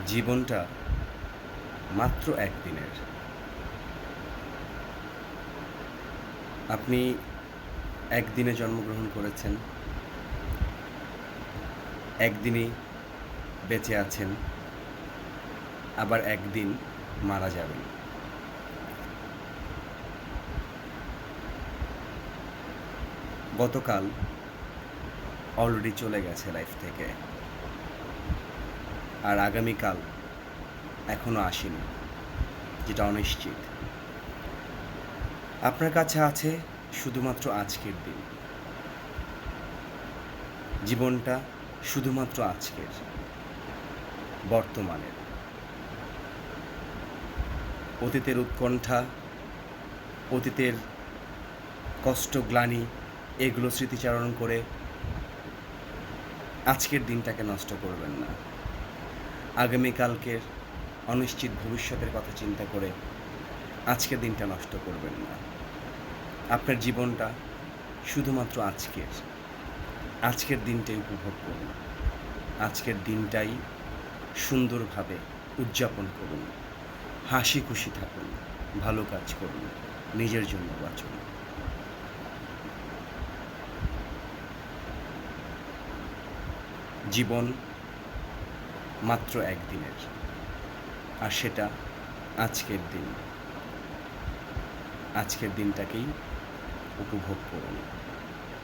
জীবনটা মাত্র একদিনের। আপনি একদিনে জন্মগ্রহণ করেছেন, একদিনই বেঁচে আছেন, আবার একদিন মারা যাবেন। গতকাল অলরেডি চলে গেছে লাইফ থেকে, আর আগামীকাল এখনো আসেনি, যেটা অনিশ্চিত। আপনার কাছে আছে শুধুমাত্র আজকের দিন। জীবনটা শুধুমাত্র আজকের, বর্তমানের। অতীতের উৎকণ্ঠা, অতীতের কষ্ট, গ্লানি, এগুলো স্মৃতিচারণ করে আজকের দিনটাকে নষ্ট করবেন না। আগামীকালকের অনিশ্চিত ভবিষ্যতের কথা চিন্তা করে আজকের দিনটা নষ্ট করবেন না। আপনার জীবনটা শুধুমাত্র আজকের, আজকের দিনটাই উপভোগ করুন। আজকের দিনটাই সুন্দরভাবে উদযাপন করুন। হাসি খুশি থাকুন, ভালো কাজ করুন, নিজের জন্য বাঁচুন। জীবন মাত্র একদিনের, আর সেটা আজকের দিন। আজকের দিনটাকেই উপভোগ করুন।